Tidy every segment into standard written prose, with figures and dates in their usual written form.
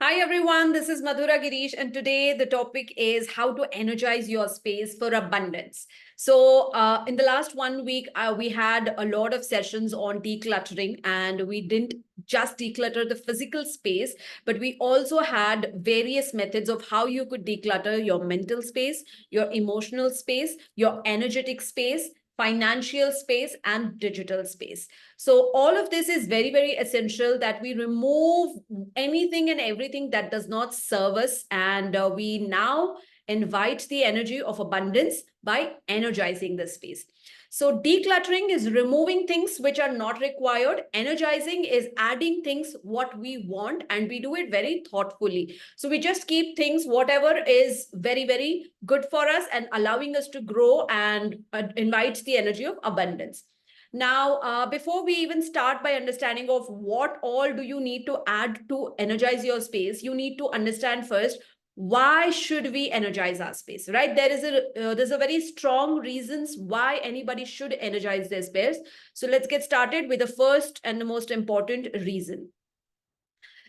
Hi everyone, this is Madhura Girish, and today the topic is how to energize your space for abundance. In the last 1 week, we had a lot of sessions on decluttering, and we didn't just declutter the physical space, but we also had various methods of how you could declutter your mental space, your emotional space, your energetic space, financial space, and digital space. So all of this is very, very essential that we remove anything and everything that does not serve us. And we now invite the energy of abundance by energizing the space. So decluttering is removing things which are not required. Energizing is adding things what we want, and we do it very thoughtfully. So we just keep things, whatever is very, very good for us and allowing us to grow and invites the energy of abundance. Now, before we even start by understanding of what all do you need to add to energize your space, you need to understand first, why should we energize our space, right? There's a very strong reasons why anybody should energize their space. So let's get started with the first and the most important reason.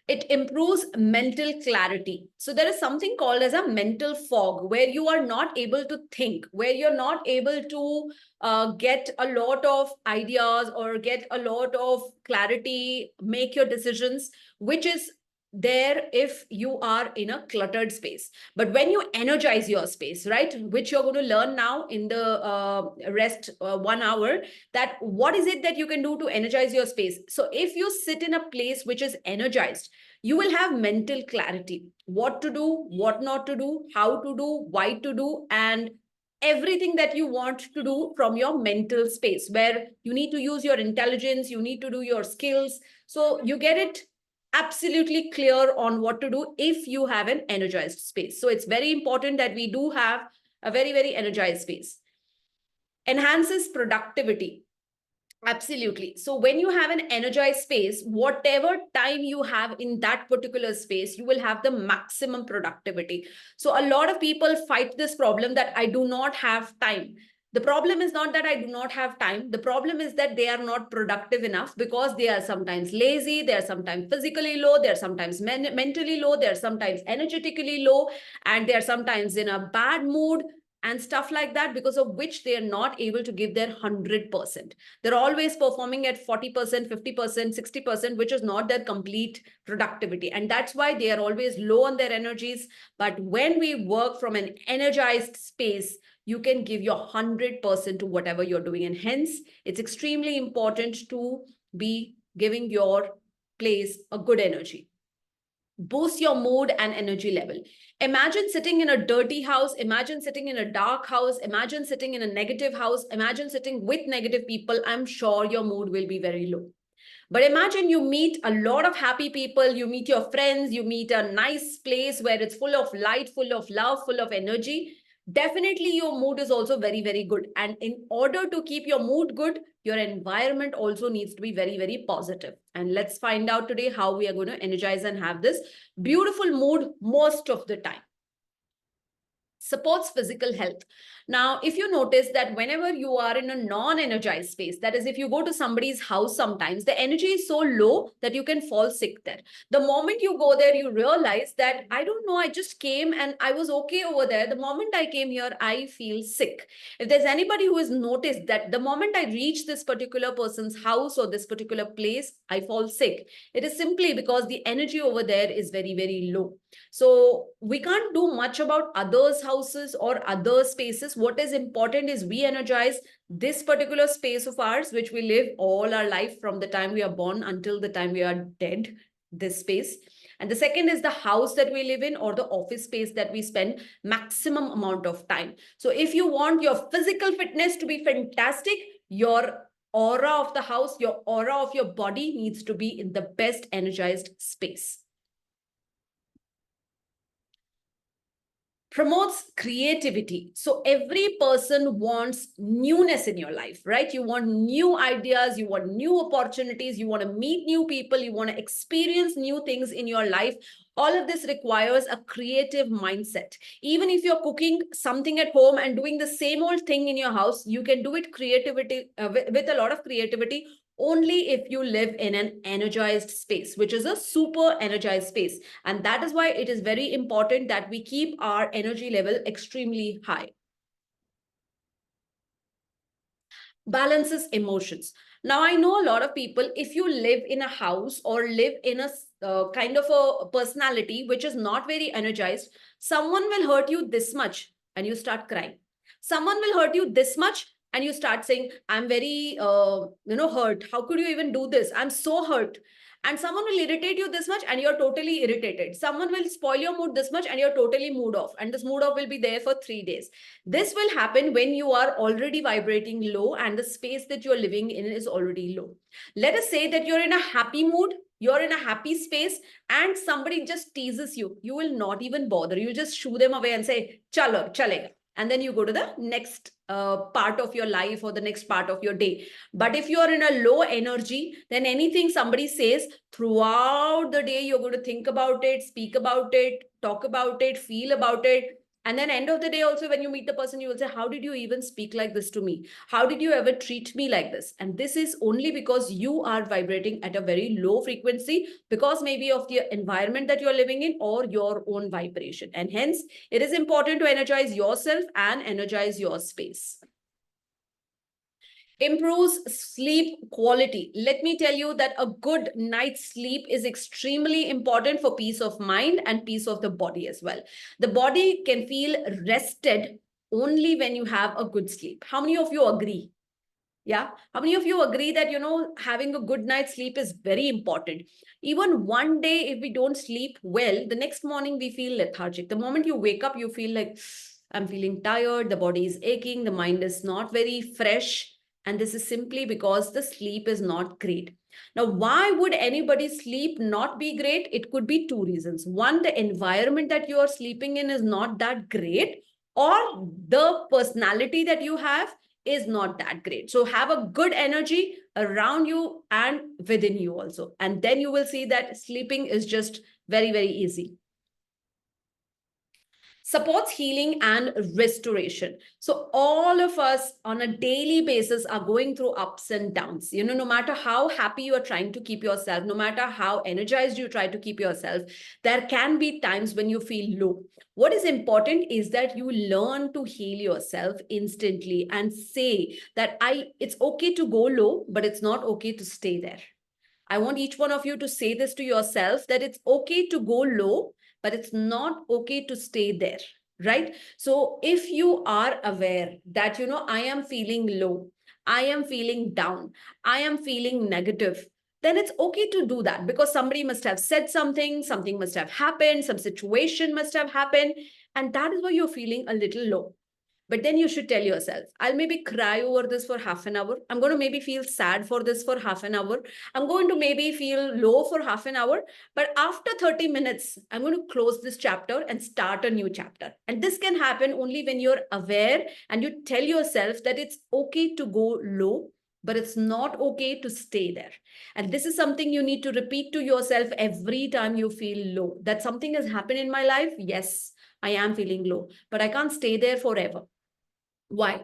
It improves mental clarity. So there is something called as a mental fog, where you are not able to think, where you're not able to get a lot of ideas or get a lot of clarity, make your decisions, which is there if you are in a cluttered space. But when you energize your space, right, which you're going to learn now in the rest 1 hour, that what is it that you can do to energize your space. So if you sit in a place which is energized, you will have mental clarity, what to do, what not to do, how to do, why to do, and everything that you want to do from your mental space, where you need to use your intelligence, you need to do your skills. So you get it absolutely clear on what to do if you have an energized space. So it's very important that we do have a very, very energized space. Enhances productivity. Absolutely. So when you have an energized space, whatever time you have in that particular space, you will have the maximum productivity. So a lot of people fight this problem that I do not have time. The problem is not that I do not have time. The problem is that they are not productive enough because they are sometimes lazy, they are sometimes physically low, they are sometimes mentally low, they are sometimes energetically low, and they are sometimes in a bad mood and stuff like that, because of which they are not able to give their 100%. They're always performing at 40%, 50%, 60%, which is not their complete productivity. And that's why they are always low on their energies. But when we work from an energized space, you can give your 100% to whatever you're doing. And hence, it's extremely important to be giving your place a good energy. Boost your mood and energy level. Imagine sitting in a dirty house, imagine sitting in a dark house, imagine sitting in a negative house, imagine sitting with negative people. I'm sure your mood will be very low. But imagine you meet a lot of happy people, you meet your friends, you meet a nice place where it's full of light, full of love, full of energy. Definitely your mood is also very, very good. And in order to keep your mood good, your environment also needs to be very, very positive. And let's find out today how we are going to energize and have this beautiful mood most of the time. Supports physical health. Now, if you notice that whenever you are in a non-energized space, that is, if you go to somebody's house, sometimes the energy is so low that you can fall sick there. The moment you go there, you realize that, I don't know, I just came and I was okay over there. The moment I came here, I feel sick. If there's anybody who has noticed that the moment I reach this particular person's house or this particular place, I fall sick, it is simply because the energy over there is very, very low. So we can't do much about others' houses or other spaces. What is important is we energize this particular space of ours, which we live all our life from the time we are born until the time we are dead, this space. And the second is the house that we live in or the office space that we spend maximum amount of time. So if you want your physical fitness to be fantastic, your aura of the house, your aura of your body needs to be in the best energized space. Promotes creativity. So every person wants newness in your life, right? You want new ideas, you want new opportunities, you want to meet new people, you want to experience new things in your life. All of this requires a creative mindset. Even if you're cooking something at home and doing the same old thing in your house, you can do it with a lot of creativity only if you live in an energized space, which is a super energized space. And that is why it is very important that we keep our energy level extremely high. Balances emotions. Now, I know a lot of people, if you live in a house or live in a kind of a personality which is not very energized, someone will hurt you this much and you start crying. Someone will hurt you this much and you start saying, I'm very, hurt. How could you even do this? I'm so hurt. And someone will irritate you this much and you're totally irritated. Someone will spoil your mood this much and you're totally mood off. And this mood off will be there for 3 days. This will happen when you are already vibrating low and the space that you're living in is already low. Let us say that you're in a happy mood, you're in a happy space, and somebody just teases you. You will not even bother. You just shoo them away and say, chalo, chalega. And then you go to the next part of your life or the next part of your day. But if you are in a low energy, then anything somebody says throughout the day, you're going to think about it, speak about it, talk about it, feel about it. And then end of the day also, when you meet the person, you will say, how did you even speak like this to me? How did you ever treat me like this? And this is only because you are vibrating at a very low frequency, because maybe of the environment that you're living in or your own vibration. And hence, it is important to energize yourself and energize your space. Improves sleep quality. Let me tell you that a good night's sleep is extremely important for peace of mind and peace of the body as well. The body can feel rested only when you have a good sleep. How many of you agree? Yeah. How many of you agree that, having a good night's sleep is very important? Even one day, if we don't sleep well, the next morning we feel lethargic. The moment you wake up, you feel like, I'm feeling tired, the body is aching, the mind is not very fresh. And this is simply because the sleep is not great. Now, why would anybody's sleep not be great? It could be two reasons. One, the environment that you are sleeping in is not that great, or the personality that you have is not that great. So have a good energy around you and within you also. And then you will see that sleeping is just very, very easy. Supports healing and restoration. So all of us on a daily basis are going through ups and downs. No matter how happy you are trying to keep yourself, no matter how energized you try to keep yourself, there can be times when you feel low. What is important is that you learn to heal yourself instantly and say that it's okay to go low, but it's not okay to stay there. I want each one of you to say this to yourself, that it's okay to go low, but it's not okay to stay there, right? So if you are aware that, I am feeling low, I am feeling down, I am feeling negative, then it's okay to do that, because somebody must have said something must have happened, some situation must have happened, and that is why you're feeling a little low. But then you should tell yourself, I'll maybe cry over this for half an hour. I'm going to maybe feel sad for this for half an hour. I'm going to maybe feel low for half an hour. But after 30 minutes, I'm going to close this chapter and start a new chapter. And this can happen only when you're aware and you tell yourself that it's okay to go low, but it's not okay to stay there. And this is something you need to repeat to yourself every time you feel low. That something has happened in my life. Yes, I am feeling low, but I can't stay there forever. Why?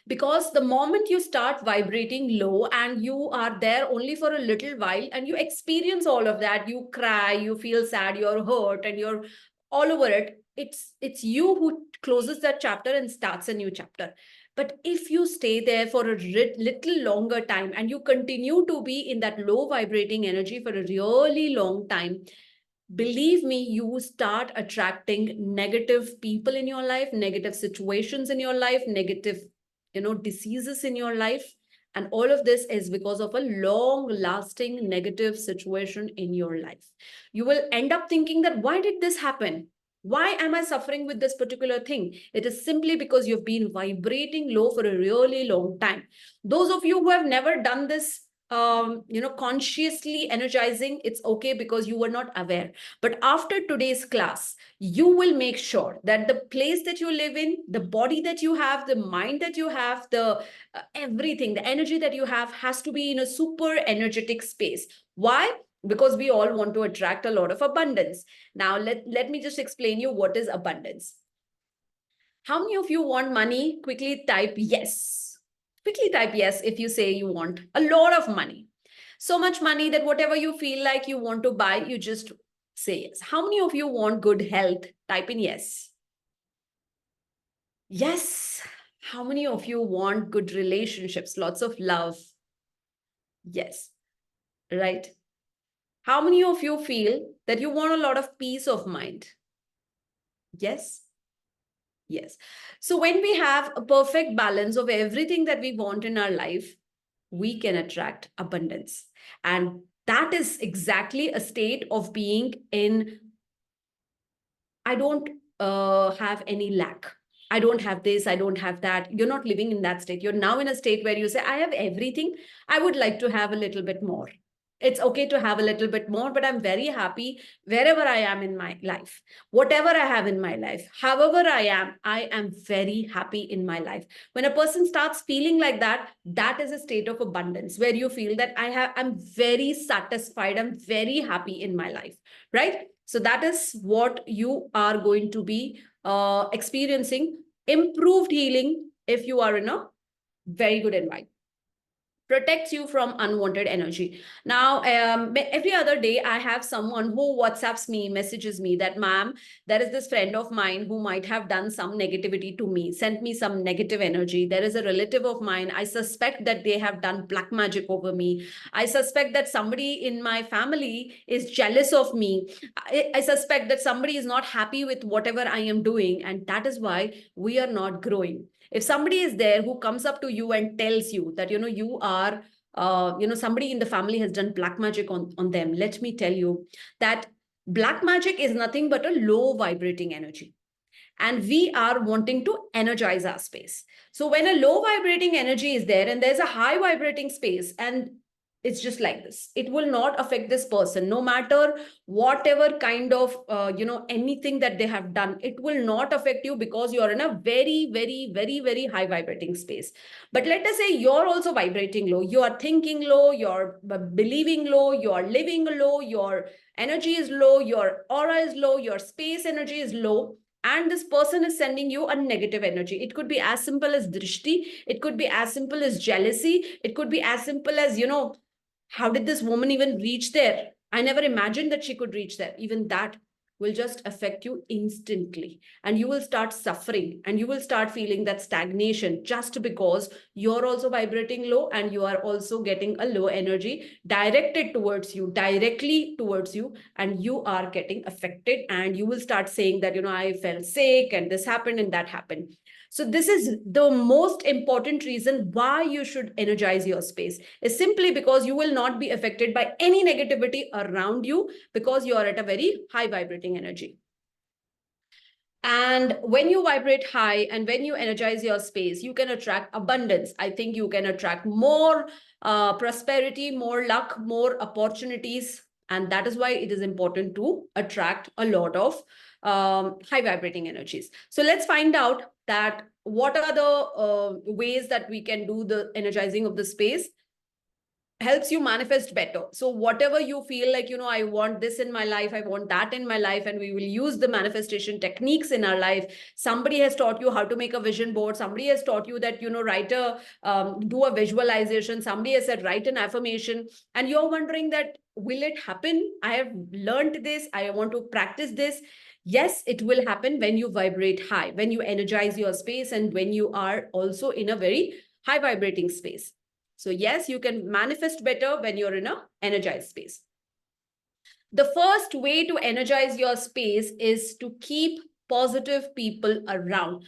Because the moment you start vibrating low and you are there only for a little while and you experience all of that, you cry, you feel sad, you're hurt, and you're all over it. It's you who closes that chapter and starts a new chapter. But if you stay there for a little longer time and you continue to be in that low vibrating energy for a really long time, believe me, you start attracting negative people in your life, negative situations in your life, negative, diseases in your life. And all of this is because of a long lasting negative situation in your life. You will end up thinking that, why did this happen? Why am I suffering with this particular thing? It is simply because you've been vibrating low for a really long time. Those of you who have never done this, consciously energizing, it's okay, because you were not aware. But after today's class, you will make sure that the place that you live in, the body that you have, the mind that you have, the everything, the energy that you have has to be in a super energetic space. Why? Because we all want to attract a lot of abundance. Now, let me just explain you what is abundance. How many of you want money? Quickly type yes. Quickly type yes if you say you want a lot of money. So much money that whatever you feel like you want to buy, you just say yes. How many of you want good health? Type in yes. Yes. How many of you want good relationships, lots of love? Yes. Right. How many of you feel that you want a lot of peace of mind? Yes. Yes. So when we have a perfect balance of everything that we want in our life, we can attract abundance. And that is exactly a state of being in, I don't have any lack. I don't have this, I don't have that. You're not living in that state. You're now in a state where you say, I have everything. I would like to have a little bit more. It's okay to have a little bit more, but I'm very happy wherever I am in my life, whatever I have in my life, however I am very happy in my life. When a person starts feeling like that, that is a state of abundance where you feel that I'm very satisfied. I'm very happy in my life, right? So that is what you are going to be experiencing improved healing if you are in a very good environment. Protects you from unwanted energy. Now, every other day, I have someone who WhatsApps me, messages me that, ma'am, there is this friend of mine who might have done some negativity to me, sent me some negative energy. There is a relative of mine. I suspect that they have done black magic over me. I suspect that somebody in my family is jealous of me. I suspect that somebody is not happy with whatever I am doing. And that is why we are not growing. If somebody is there who comes up to you and tells you that, you are, somebody in the family has done black magic on them, let me tell you that black magic is nothing but a low vibrating energy. And we are wanting to energize our space. So when a low vibrating energy is there and there's a high vibrating space, and it's just like this, it will not affect this person no matter whatever kind of anything that they have done. It will not affect you because you're in a very, very, very, very high vibrating space. But let us say you're also vibrating low, you are thinking low, you're believing low, you're living low, your energy is low, your aura is low, your space energy is low, and this person is sending you a negative energy. It could be as simple as drishti, it could be as simple as jealousy, it could be as simple as, how did this woman even reach there? I never imagined that she could reach there. Even that will just affect you instantly. And you will start suffering and you will start feeling that stagnation just because you're also vibrating low and you are also getting a low energy directed towards you, directly towards you, and you are getting affected. And you will start saying that, I felt sick and this happened and that happened. So this is the most important reason why you should energize your space, is simply because you will not be affected by any negativity around you because you are at a very high vibrating energy. And when you vibrate high and when you energize your space, you can attract abundance. I think you can attract more prosperity, more luck, more opportunities. And that is why it is important to attract a lot of high vibrating energies. So let's find out that what are the ways that we can do the energizing of the space. Helps you manifest better. So whatever you feel like, I want this in my life, I want that in my life, and we will use the manifestation techniques in our life. Somebody has taught you how to make a vision board. Somebody has taught you that, write do a visualization. Somebody has said, write an affirmation. And you're wondering that, will it happen? I have learned this. I want to practice this. Yes, it will happen when you vibrate high, when you energize your space, and when you are also in a very high vibrating space. So yes, you can manifest better when you're in an energized space. The first way to energize your space is to keep positive people around.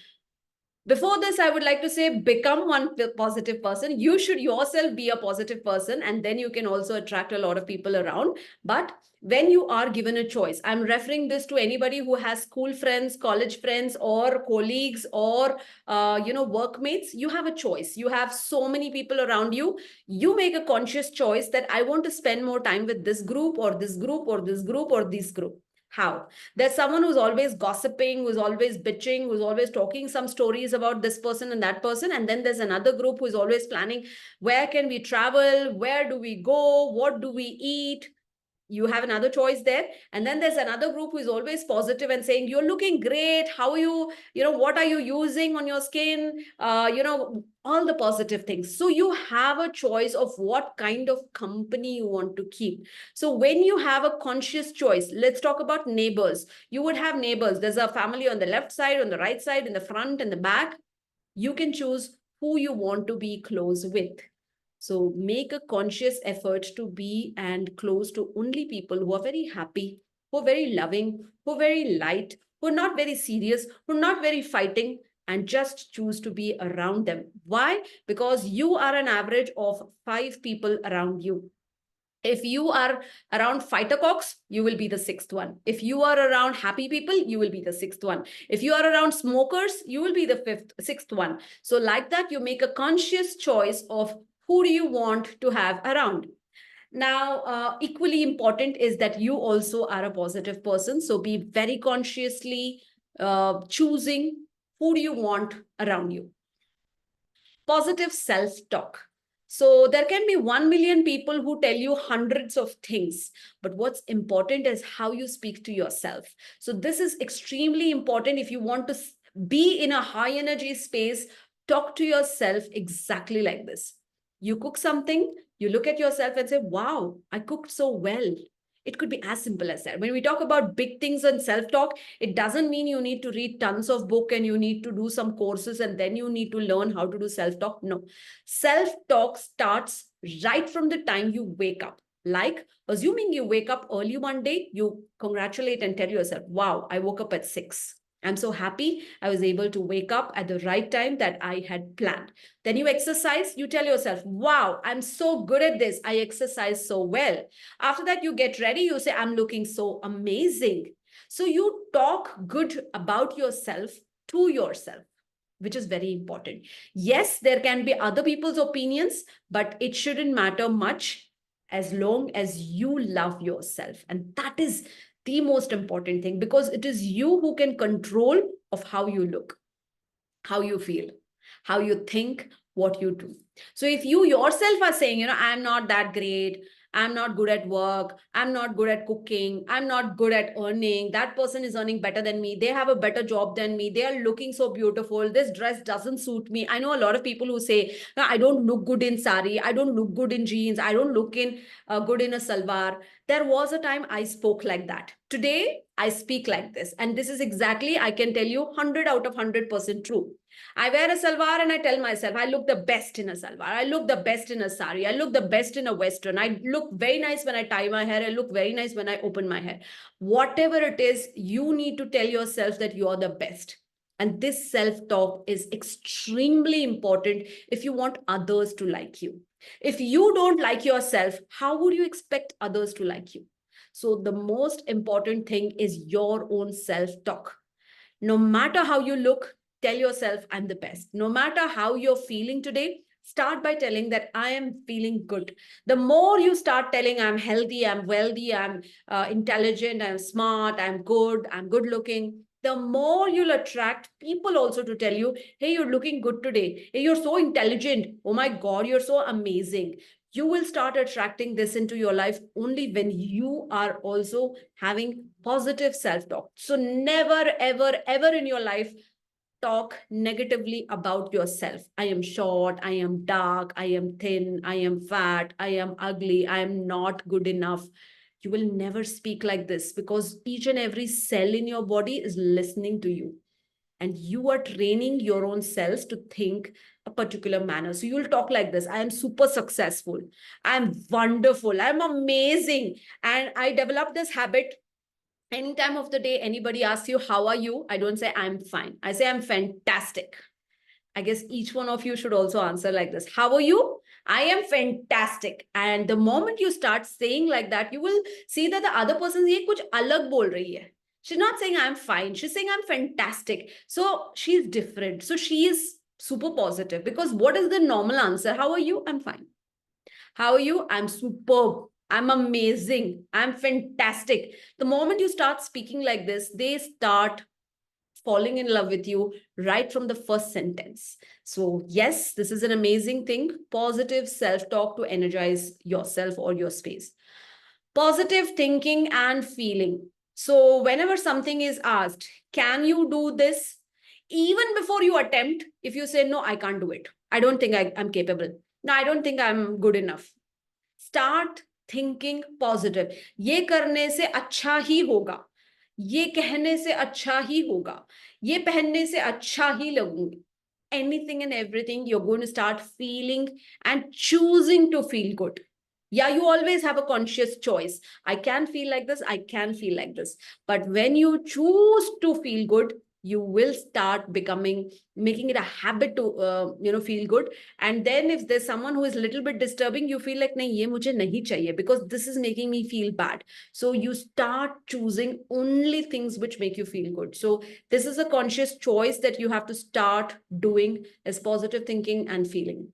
Before this, I would like to say, become one positive person. You should yourself be a positive person, and then you can also attract a lot of people around. But when you are given a choice, I'm referring this to anybody who has school friends, college friends, or colleagues, or workmates. You have a choice. You have so many people around you. You make a conscious choice that I want to spend more time with this group, or this group, or this group, or this group. How? There's someone who's always gossiping, who's always bitching, who's always talking some stories about this person and that person. And then there's another group who's always planning, where can we travel? Where do we go? What do we eat? You have another choice there. And then there's another group who is always positive and saying, you're looking great. How are you? What are you using on your skin? All the positive things. So you have a choice of what kind of company you want to keep. So when you have a conscious choice, let's talk about neighbors. You would have neighbors. There's a family on the left side, on the right side, in the front, and the back. You can choose who you want to be close with. So make a conscious effort to be and close to only people who are very happy, who are very loving, who are very light, who are not very serious, who are not very fighting, and just choose to be around them. Why? Because you are an average of 5 people around you. If you are around fighter cocks, you will be the sixth one. If you are around happy people, you will be the sixth one. If you are around smokers, you will be the sixth one. So like that, you make a conscious choice of who do you want to have around. Now, equally important is that you also are a positive person. So be very consciously choosing who do you want around you. Positive self-talk. So there can be 1 million people who tell you hundreds of things, but what's important is how you speak to yourself. So this is extremely important. If you want to be in a high energy space, talk to yourself exactly like this. You cook something, you look at yourself and say, wow, I cooked so well. It could be as simple as that. When we talk about big things and self-talk, it doesn't mean you need to read tons of book and you need to do some courses and then you need to learn how to do self-talk. No. Self-talk starts right from the time you wake up. Like, assuming you wake up early one day, you congratulate and tell yourself, wow, I woke up at 6. I'm so happy I was able to wake up at the right time that I had planned. Then you exercise, you tell yourself, wow, I'm so good at this. I exercise so well. After that, you get ready, you say, I'm looking so amazing. So you talk good about yourself to yourself, which is very important. Yes, there can be other people's opinions, but it shouldn't matter much as long as you love yourself. And that is the most important thing, because it is you who can control of how you look, how you feel, how you think, what you do. So if you yourself are saying, I'm not that great, I'm not good at work, I'm not good at cooking, I'm not good at earning, that person is earning better than me, they have a better job than me, they are looking so beautiful, this dress doesn't suit me. I know a lot of people who say, no, I don't look good in sari, I don't look good in jeans, I don't look good in a salwar. There was a time I spoke like that. Today, I speak like this. And this is exactly, I can tell you, 100 out of 100% true. I wear a salwar and I tell myself, I look the best in a salwar. I look the best in a sari. I look the best in a western. I look very nice when I tie my hair. I look very nice when I open my hair. Whatever it is, you need to tell yourself that you're the best. And this self-talk is extremely important if you want others to like you. If you don't like yourself, how would you expect others to like you? So the most important thing is your own self-talk. No matter how you look, tell yourself, I'm the best. No matter how you're feeling today, start by telling that I am feeling good. The more you start telling I'm healthy, I'm wealthy, I'm intelligent, I'm smart, I'm good looking, the more you'll attract people also to tell you, hey, you're looking good today. Hey, you're so intelligent. Oh my God, you're so amazing. You will start attracting this into your life only when you are also having positive self-talk. So never, ever, ever in your life talk negatively about yourself. I am short, I am dark, I am thin, I am fat, I am ugly, I am not good enough. You will never speak like this, because each and every cell in your body is listening to you. And you are training your own cells to think a particular manner. So you'll talk like this: I am super successful, I'm wonderful, I'm amazing. And I developed this habit. Any time of the day, anybody asks you, how are you? I don't say I'm fine. I say I'm fantastic. I guess each one of you should also answer like this. How are you? I am fantastic. And the moment you start saying like that, you will see that the other person ye kuch alag bol rahi hai. She's not saying I'm fine. She's saying I'm fantastic. So she's different. So she is super positive, because what is the normal answer? How are you? I'm fine. How are you? I'm superb. I'm amazing. I'm fantastic. The moment you start speaking like this, they start falling in love with you right from the first sentence. So yes, this is an amazing thing. Positive self-talk to energize yourself or your space. Positive thinking and feeling. So whenever something is asked, can you do this? Even before you attempt, if you say, no, I can't do it. I don't think I'm capable. No, I don't think I'm good enough. Start thinking positive. ये करने से अच्छा ही होगा. ये कहने से अच्छा ही होगा. ये पहनने से अच्छा ही लगूंगी. Anything and everything, you're going to start feeling and choosing to feel good. Yeah, you always have a conscious choice. I can feel like this, I can feel like this. But when you choose to feel good, you will start making it a habit to feel good. And then if there's someone who is a little bit disturbing, you feel like nahi, ye mujhe nahi chahiye because this is making me feel bad. So you start choosing only things which make you feel good. So this is a conscious choice that you have to start doing, as positive thinking and feeling.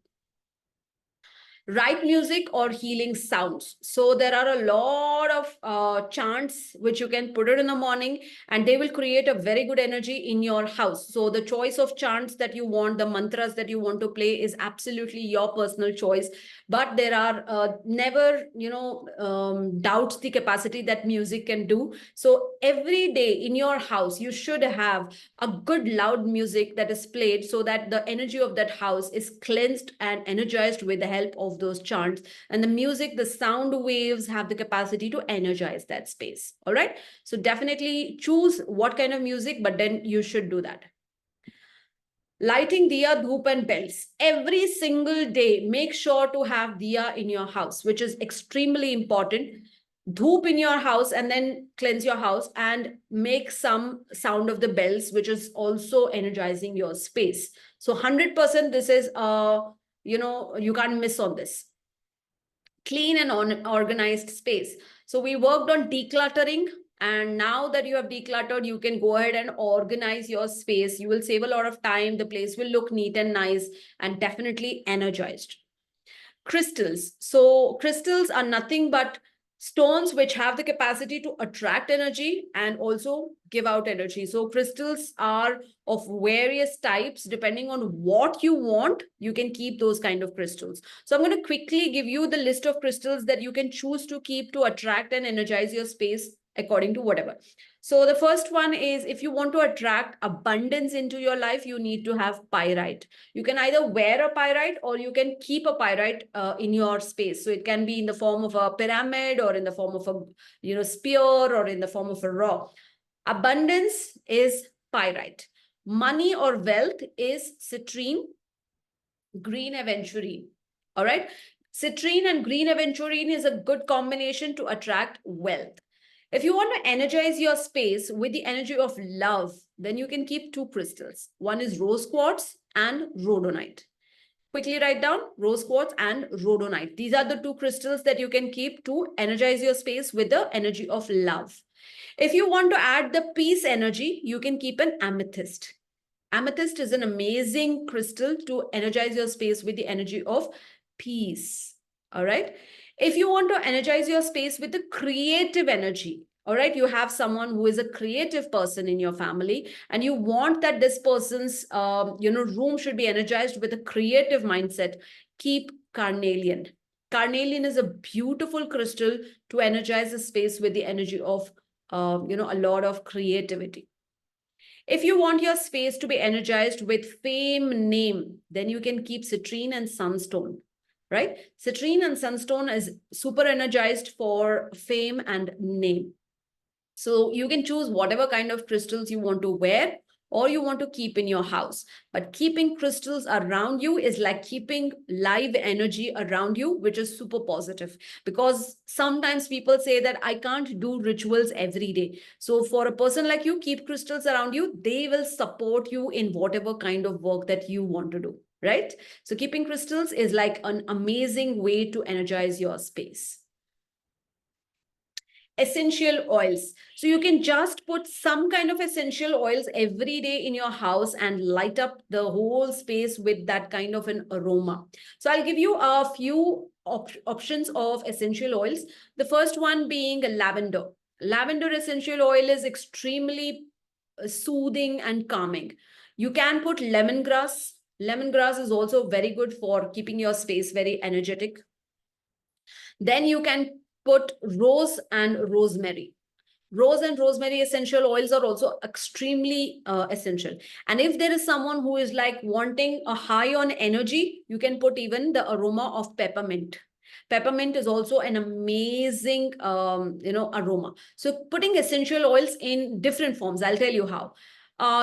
Right music or healing sounds. So there are a lot of chants which you can put it in the morning, and they will create a very good energy in your house. So the choice of chants that you want, the mantras that you want to play is absolutely your personal choice. But there are never, doubts the capacity that music can do. So every day in your house, you should have a good loud music that is played so that the energy of that house is cleansed and energized with the help of those chants. And the music, the sound waves have the capacity to energize that space. All right. So definitely choose what kind of music, but then you should do that. Lighting diya, dhoop and bells. Every single day, make sure to have diya in your house, which is extremely important. Dhoop in your house and then cleanse your house and make some sound of the bells, which is also energizing your space. So 100% this is, you can't miss on this. Clean and organized space. So we worked on decluttering, and now that you have decluttered, you can go ahead and organize your space. You will save a lot of time. The place will look neat and nice and definitely energized. Crystals. So crystals are nothing but stones which have the capacity to attract energy and also give out energy. So crystals are of various types. Depending on what you want, you can keep those kind of crystals. So I'm going to quickly give you the list of crystals that you can choose to keep to attract and energize your space according to whatever. So the first one is, if you want to attract abundance into your life, you need to have pyrite. You can either wear a pyrite or you can keep a pyrite in your space. So it can be in the form of a pyramid or in the form of a spear or in the form of a rock. Abundance is pyrite. Money or wealth is citrine, green aventurine. All right. Citrine and green aventurine is a good combination to attract wealth. If you want to energize your space with the energy of love, then you can keep two crystals. One is rose quartz and rhodonite. Quickly write down rose quartz and rhodonite. These are the two crystals that you can keep to energize your space with the energy of love. If you want to add the peace energy, you can keep an amethyst. Amethyst is an amazing crystal to energize your space with the energy of peace. All right. If you want to energize your space with the creative energy, all right, you have someone who is a creative person in your family and you want that this person's room should be energized with a creative mindset, keep carnelian. Carnelian is a beautiful crystal to energize the space with the energy of a lot of creativity. If you want your space to be energized with fame name, then you can keep citrine and sunstone, right? Citrine and sunstone is super energized for fame and name. So you can choose whatever kind of crystals you want to wear or you want to keep in your house. But keeping crystals around you is like keeping live energy around you, which is super positive. Because sometimes people say that I can't do rituals every day. So for a person like you, keep crystals around you. They will support you in whatever kind of work that you want to do, right? So keeping crystals is like an amazing way to energize your space. Essential oils. So you can just put some kind of essential oils every day in your house and light up the whole space with that kind of an aroma. So I'll give you a few options of essential oils. The first one being lavender. Lavender essential oil is extremely soothing and calming. You can put lemongrass. Lemongrass is also very good for keeping your space very energetic. Then you can put rose and rosemary. Rose and rosemary essential oils are also extremely essential. And if there is someone who is like wanting a high on energy, you can put even the aroma of peppermint. Peppermint is also an amazing, aroma. So putting essential oils in different forms, I'll tell you how.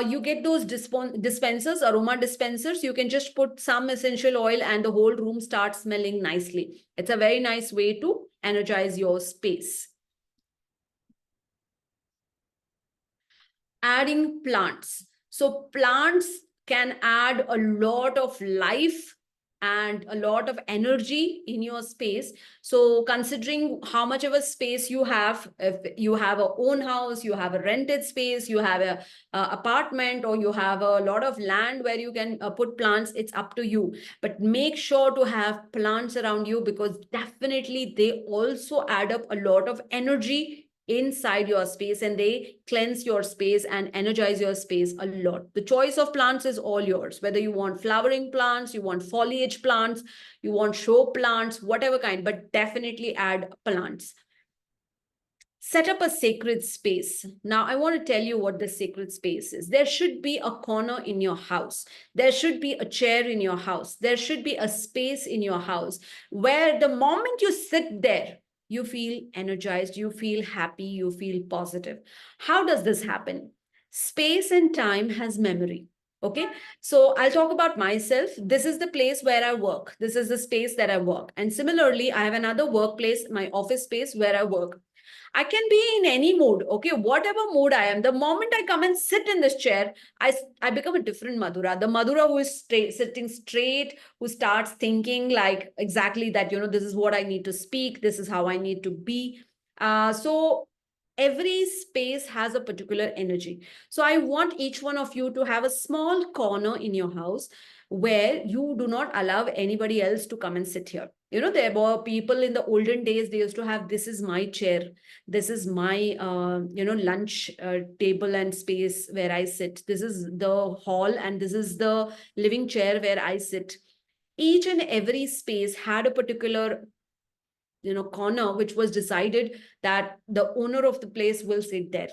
You get those dispensers, aroma dispensers. You can just put some essential oil and the whole room starts smelling nicely. It's a very nice way to energize your space. Adding plants. So plants can add a lot of life and a lot of energy in your space. So considering how much of a space you have, if you have a own house, you have a rented space, you have a apartment, or you have a lot of land where you can put plants, it's up to you. But make sure to have plants around you, because definitely they also add up a lot of energy inside your space, and they cleanse your space and energize your space a lot. The choice of plants is all yours, whether you want flowering plants, you want foliage plants, you want show plants, whatever kind, but definitely add plants. Set up a sacred space. Now, I want to tell you what the sacred space is. There should be a corner in your house. There should be a chair in your house. There should be a space in your house where the moment you sit there, you feel energized, you feel happy, you feel positive. How does this happen? Space and time has memory. Okay, so I'll talk about myself. This is the place where I work. This is the space that I work. And similarly, I have another workplace, my office space where I work. I can be in any mood, okay, whatever mood I am. The moment I come and sit in this chair, I become a different Madhura. The Madhura who is sitting straight, who starts thinking like exactly that, this is what I need to speak, this is how I need to be. So every space has a particular energy. So I want each one of you to have a small corner in your house where you do not allow anybody else to come and sit here. There were people in the olden days, they used to have, this is my chair, this is my lunch table and space where I sit, this is the hall, and this is the living chair where I sit. Each and every space had a particular corner which was decided that the owner of the place will sit there,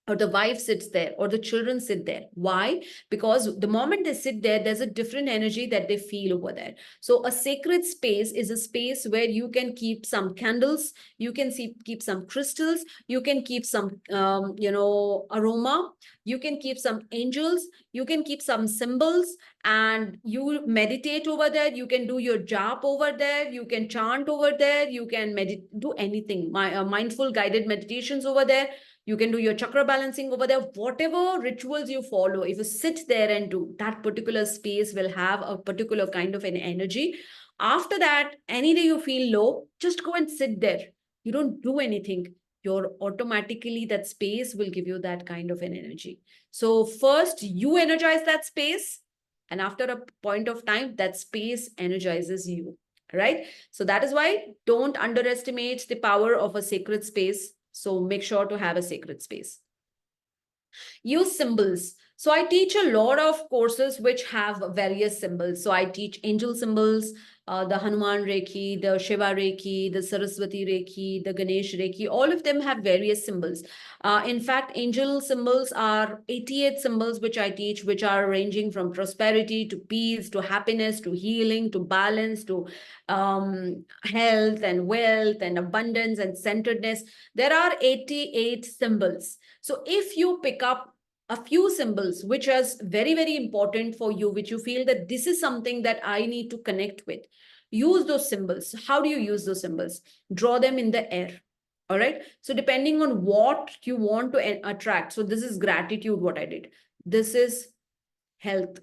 or the wife sits there, or the children sit there. Why? Because the moment they sit there, there's a different energy that they feel over there. So a sacred space is a space where you can keep some candles, you can keep some crystals, you can keep some aroma, you can keep some angels, you can keep some symbols, and you meditate over there. You can do your job over there, you can chant over there, you can do anything, mindful guided meditations over there. You can do your chakra balancing over there. Whatever rituals you follow, if you sit there and do, that particular space will have a particular kind of an energy. After that, any day you feel low, just go and sit there. You don't do anything. You're automatically, that space will give you that kind of an energy. So first you energize that space, and after a point of time, that space energizes you, right? So that is why don't underestimate the power of a sacred space. So make sure to have a sacred space. Use symbols. So I teach a lot of courses which have various symbols. So I teach angel symbols, the Hanuman Reiki, the Shiva Reiki, the Saraswati Reiki, the Ganesh Reiki. All of them have various symbols. In fact, angel symbols are 88 symbols which I teach, which are ranging from prosperity to peace to happiness to healing to balance to health and wealth and abundance and centeredness. There are 88 symbols. So if you pick up a few symbols which is very, very important for you, which you feel that this is something that I need to connect with, use those symbols. How do you use those symbols? Draw them in the air. All right. So depending on what you want to attract. So this is gratitude, what I did. This is health.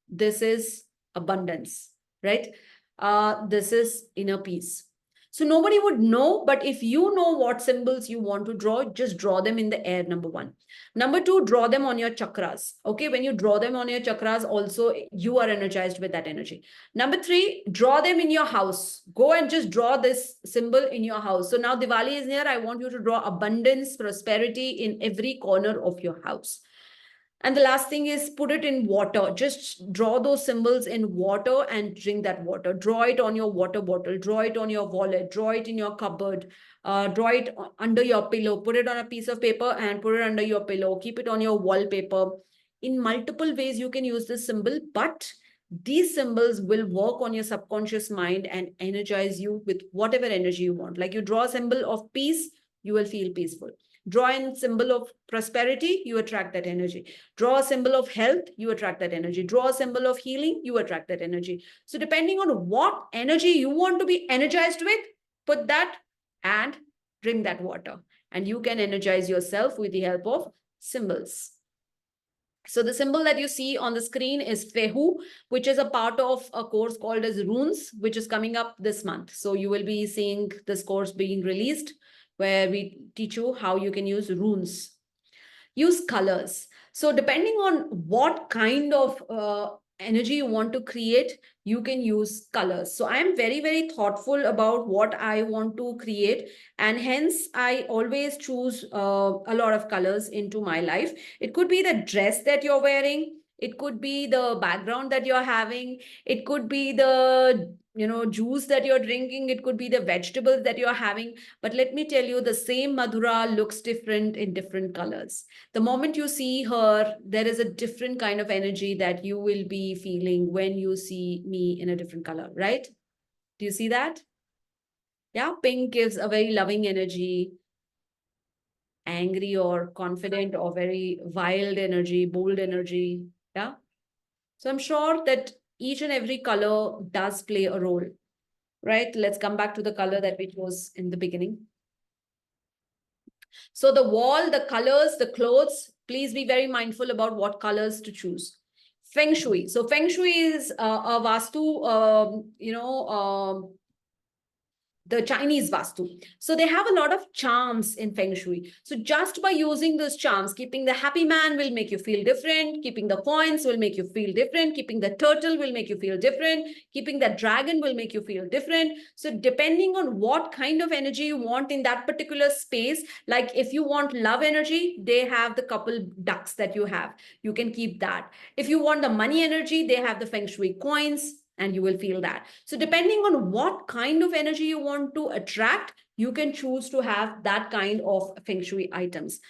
This is abundance, right? This is inner peace. So nobody would know, but if you know what symbols you want to draw, just draw them in the air, number one. Number two, draw them on your chakras. Okay, when you draw them on your chakras, also you are energized with that energy. Number three, draw them in your house. Go and just draw this symbol in your house. So now Diwali is near. I want you to draw abundance, prosperity in every corner of your house. And the last thing is put it in water. Just draw those symbols in water and drink that water. Draw it on your water bottle, draw it on your wallet, draw it in your cupboard, draw it under your pillow, put it on a piece of paper and put it under your pillow. Keep it on your wallpaper. In multiple ways, you can use this symbol, but these symbols will work on your subconscious mind and energize you with whatever energy you want. Like you draw a symbol of peace, you will feel peaceful. Draw a symbol of prosperity, you attract that energy. Draw a symbol of health, you attract that energy. Draw a symbol of healing, you attract that energy. So depending on what energy you want to be energized with, put that and drink that water. And you can energize yourself with the help of symbols. So the symbol that you see on the screen is Fehu, which is a part of a course called as Runes, which is coming up this month. So you will be seeing this course being released, where we teach you how you can use runes. Use colors. So depending on what kind of energy you want to create, you can use colors. So I am very, very thoughtful about what I want to create. And hence, I always choose a lot of colors into my life. It could be the dress that you're wearing. It could be the background that you're having. It could be the juice that you're drinking. It could be the vegetables that you're having. But let me tell you, the same Madhura looks different in different colors. The moment you see her, there is a different kind of energy that you will be feeling when you see me in a different color, right? Do you see that? Yeah, pink gives a very loving energy, angry or confident or very wild energy, bold energy. Yeah. So I'm sure that each and every color does play a role, right? Let's come back to the color that we chose in the beginning. So the wall, the colors, the clothes, please be very mindful about what colors to choose. Feng Shui. So Feng Shui is a Vastu, the Chinese Vastu. So they have a lot of charms in Feng Shui. So just by using those charms, keeping the happy man will make you feel different. Keeping the coins will make you feel different. Keeping the turtle will make you feel different. Keeping the dragon will make you feel different. So depending on what kind of energy you want in that particular space, like if you want love energy, they have the couple ducks that you have. You can keep that. If you want the money energy, they have the Feng Shui coins, and you will feel that. So depending on what kind of energy you want to attract, you can choose to have that kind of Feng Shui items.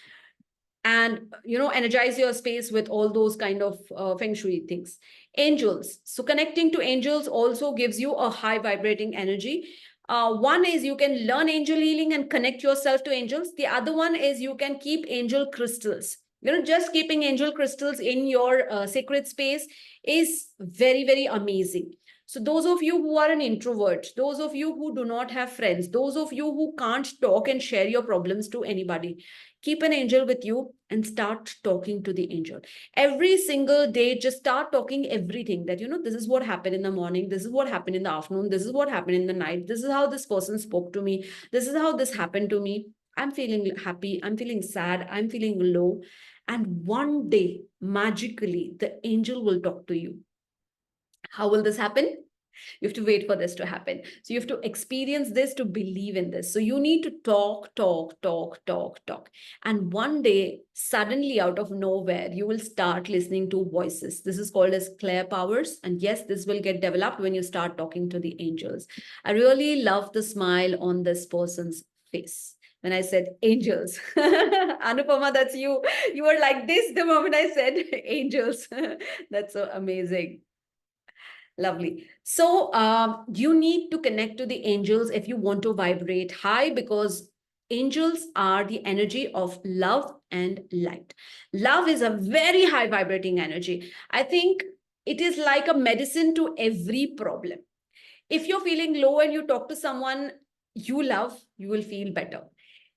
And, energize your space with all those kind of Feng Shui things. Angels. So connecting to angels also gives you a high vibrating energy. One is you can learn angel healing and connect yourself to angels. The other one is you can keep angel crystals. Just keeping angel crystals in your sacred space is very, very amazing. So those of you who are an introvert, those of you who do not have friends, those of you who can't talk and share your problems to anybody, keep an angel with you and start talking to the angel. Every single day, just start talking everything that, this is what happened in the morning. This is what happened in the afternoon. This is what happened in the night. This is how this person spoke to me. This is how this happened to me. I'm feeling happy. I'm feeling sad. I'm feeling low. And one day, magically, the angel will talk to you. How will this happen? You have to wait for this to happen. So you have to experience this to believe in this. So you need to talk, talk, talk, talk, talk. And one day, suddenly out of nowhere, you will start listening to voices. This is called as clair powers. And yes, this will get developed when you start talking to the angels. I really love the smile on this person's face when I said angels. Anupama, that's you. You were like this the moment I said angels. That's so amazing. Lovely. So you need to connect to the angels if you want to vibrate high, because angels are the energy of love and light. Love is a very high vibrating energy. I think it is like a medicine to every problem. If you're feeling low and you talk to someone you love, you will feel better.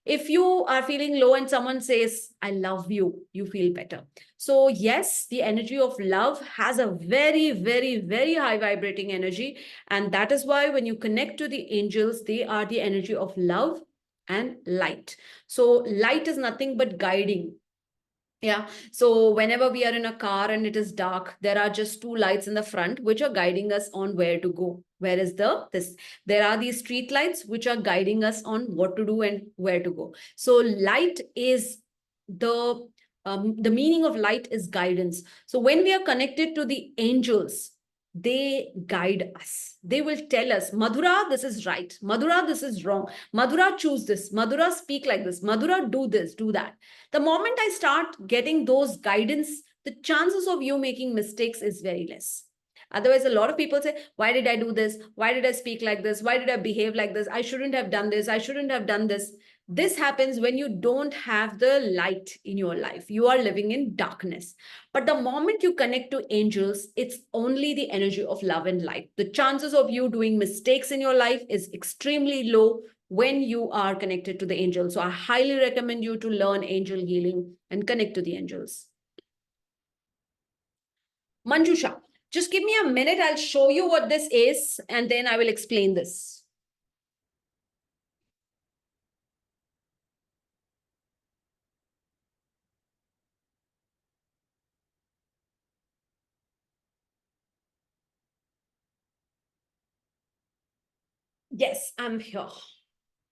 If you are feeling low and someone says, I love you, you feel better. So yes, the energy of love has a very, very, very high vibrating energy. And that is why when you connect to the angels, they are the energy of love and light. So light is nothing but guiding. Yeah. So whenever we are in a car and it is dark, there are just two lights in the front which are guiding us on where to go. Where is this? There are these street lights which are guiding us on what to do and where to go. So light is the The meaning of light is guidance. So when we are connected to the angels, they guide us. They will tell us, Madhura, this is right. Madhura, this is wrong. Madhura, choose this. Madhura, speak like this. Madhura, do this, do that. The moment I start getting those guidance, the chances of you making mistakes is very less. Otherwise, a lot of people say, why did I do this? Why did I speak like this? Why did I behave like this? I shouldn't have done this. I shouldn't have done this. This happens when you don't have the light in your life. You are living in darkness. But the moment you connect to angels, it's only the energy of love and light. The chances of you doing mistakes in your life is extremely low when you are connected to the angels. So I highly recommend you to learn angel healing and connect to the angels. Manjusha, just give me a minute. I'll show you what this is, and then I will explain this. Yes, I'm here.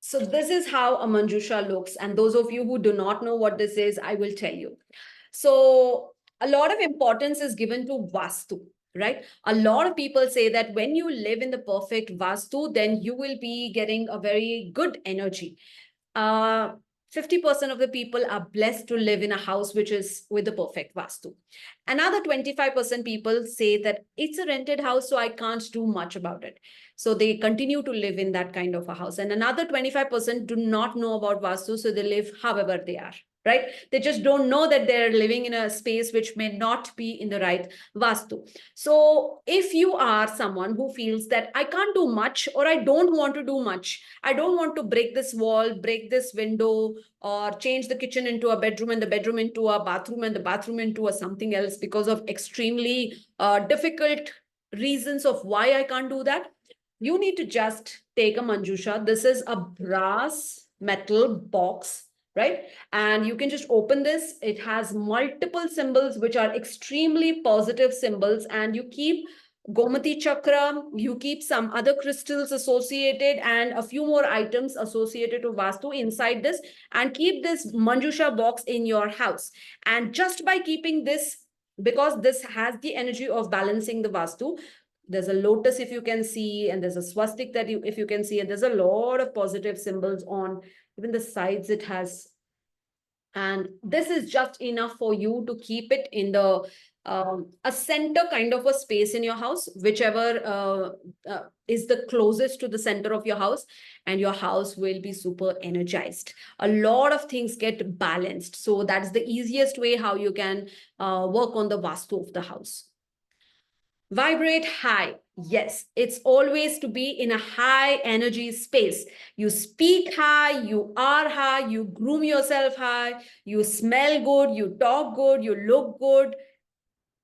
So this is how a Manjusha looks. And those of you who do not know what this is, I will tell you. So a lot of importance is given to Vastu, right? A lot of people say that when you live in the perfect Vastu, then you will be getting a very good energy. 50% of the people are blessed to live in a house which is with the perfect Vastu. Another 25% people say that it's a rented house, so I can't do much about it. So they continue to live in that kind of a house. And another 25% do not know about Vastu, so they live however they are, right? They just don't know that they're living in a space which may not be in the right Vastu. So if you are someone who feels that I can't do much, or I don't want to do much, I don't want to break this wall, break this window, or change the kitchen into a bedroom and the bedroom into a bathroom and the bathroom into a something else because of extremely difficult reasons of why I can't do that, you need to just take a Manjusha. This is a brass metal box, right? And you can just open this. It has multiple symbols, which are extremely positive symbols. And you keep Gomati chakra, you keep some other crystals associated and a few more items associated to Vastu inside this, and keep this Manjusha box in your house. And just by keeping this, because this has the energy of balancing the Vastu, there's a lotus if you can see, and there's a swastik that you if you can see, and there's a lot of positive symbols on even the sides it has. And this is just enough for you to keep it in the a center kind of a space in your house, whichever is the closest to the center of your house, and your house will be super energized. A lot of things get balanced. So that's the easiest way how you can work on the Vastu of the house. Vibrate high. Yes, it's always to be in a high energy space. You speak high, you are high, you groom yourself high, you smell good, you talk good, you look good.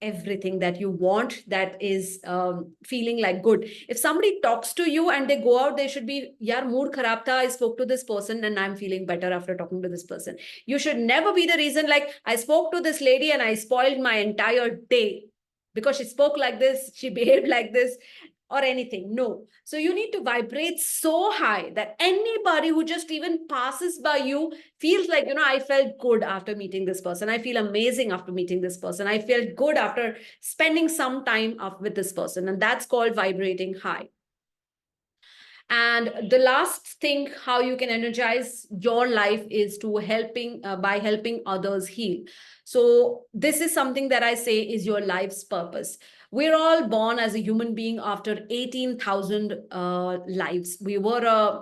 Everything that you want that is feeling like good. If somebody talks to you and they go out, they should be, yaar, mood kharab tha, I spoke to this person and I'm feeling better after talking to this person. You should never be the reason like, I spoke to this lady and I spoiled my entire day because she spoke like this, she behaved like this, or anything. No. So you need to vibrate so high that anybody who just even passes by you feels like, I felt good after meeting this person. I feel amazing after meeting this person. I felt good after spending some time with this person. And that's called vibrating high. And the last thing, how you can energize your life is to by helping others heal. So this is something that I say is your life's purpose. We're all born as a human being after 18,000 lives. We were a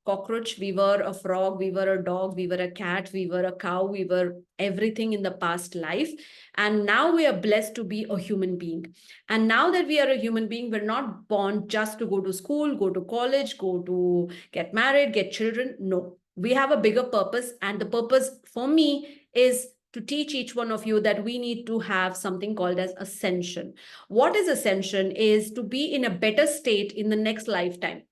cockroach, we were a frog, we were a dog, we were a cat, we were a cow, we were everything in the past life. And now we are blessed to be a human being. And now that we are a human being, we're not born just to go to school, go to college, go to get married, get children. No, we have a bigger purpose. And the purpose for me is to teach each one of you that we need to have something called as ascension. What is ascension? Is to be in a better state in the next lifetime.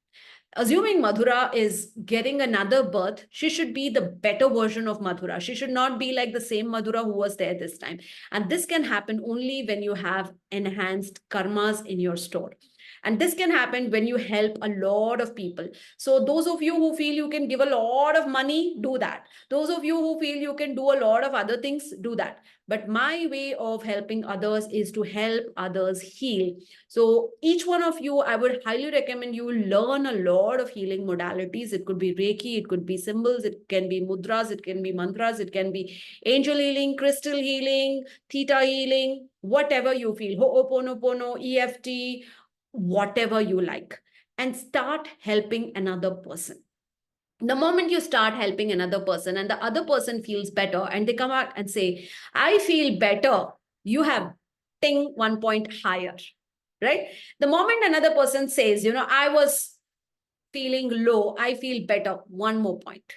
Assuming Madhura is getting another birth, she should be the better version of Madhura. She should not be like the same Madhura who was there this time. And this can happen only when you have enhanced karmas in your store. And this can happen when you help a lot of people. So those of you who feel you can give a lot of money, do that. Those of you who feel you can do a lot of other things, do that. But my way of helping others is to help others heal. So each one of you, I would highly recommend you learn a lot of healing modalities. It could be Reiki, it could be symbols, it can be mudras, it can be mantras, it can be angel healing, crystal healing, theta healing, whatever you feel, Ho'oponopono, EFT, whatever you like, and start helping another person. The moment you start helping another person and the other person feels better and they come out and say, I feel better, you have ting 1 point higher, right? The moment another person says, I was feeling low, I feel better, 1 more point.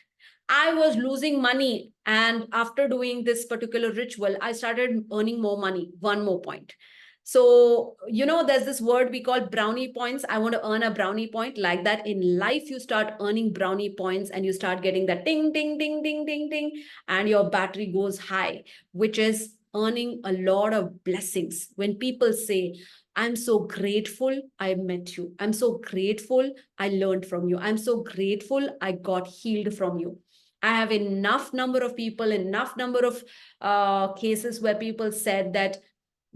I was losing money, and after doing this particular ritual, I started earning more money, 1 more point. So, there's this word we call brownie points. I want to earn a brownie point. Like that in life, you start earning brownie points and you start getting that ding, ding, ding, ding, ding, ding, and your battery goes high, which is earning a lot of blessings. When people say, I'm so grateful I met you. I'm so grateful I learned from you. I'm so grateful I got healed from you. I have enough number of people, enough number of cases where people said that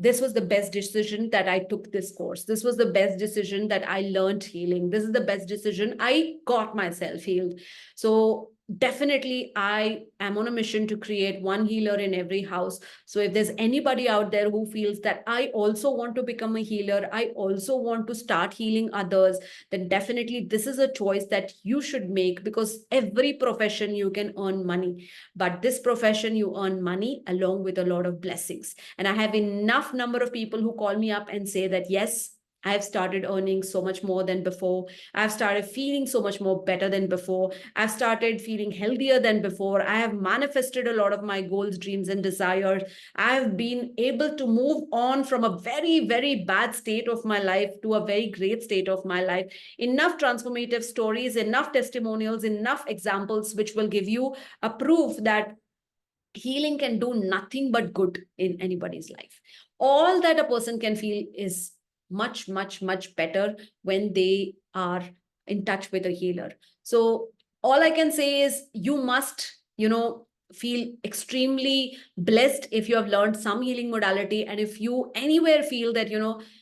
this was the best decision that I took this course. This was the best decision that I learned healing. This is the best decision I got myself healed. So definitely I am on a mission to create one healer in every house. So if there's anybody out there who feels that I also want to become a healer, I also want to start healing others, then definitely this is a choice that you should make, because every profession you can earn money, but this profession you earn money along with a lot of blessings. And I have enough number of people who call me up and say that, yes, I've started earning so much more than before. I've started feeling so much more better than before. I've started feeling healthier than before. I have manifested a lot of my goals, dreams, and desires. I've been able to move on from a very, very bad state of my life to a very great state of my life. Enough transformative stories, enough testimonials, enough examples, which will give you a proof that healing can do nothing but good in anybody's life. All that a person can feel is much, much, much better when they are in touch with a healer. So all I can say is you must, feel extremely blessed if you have learned some healing modality. And if you anywhere feel that,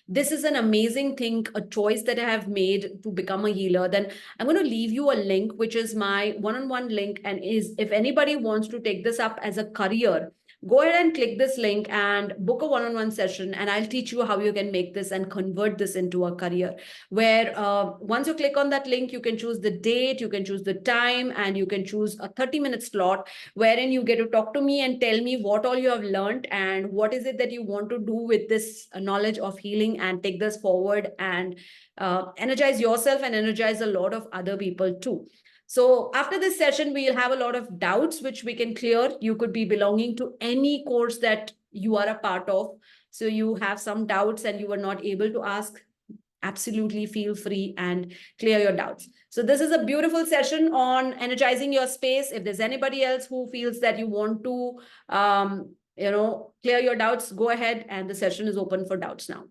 this is an amazing thing, a choice that I have made to become a healer, then I'm going to leave you a link, which is my one-on-one link. And is if anybody wants to take this up as a career, go ahead and click this link and book a one-on-one session, and I'll teach you how you can make this and convert this into a career, where once you click on that link, you can choose the date, you can choose the time, and you can choose a 30-minute slot wherein you get to talk to me and tell me what all you have learned and what is it that you want to do with this knowledge of healing, and take this forward and energize yourself and energize a lot of other people too. So after this session, we'll have a lot of doubts which we can clear. You could be belonging to any course that you are a part of. So you have some doubts and you were not able to ask, absolutely feel free and clear your doubts. So this is a beautiful session on energizing your space. If there's anybody else who feels that you want to, clear your doubts, go ahead, and the session is open for doubts now.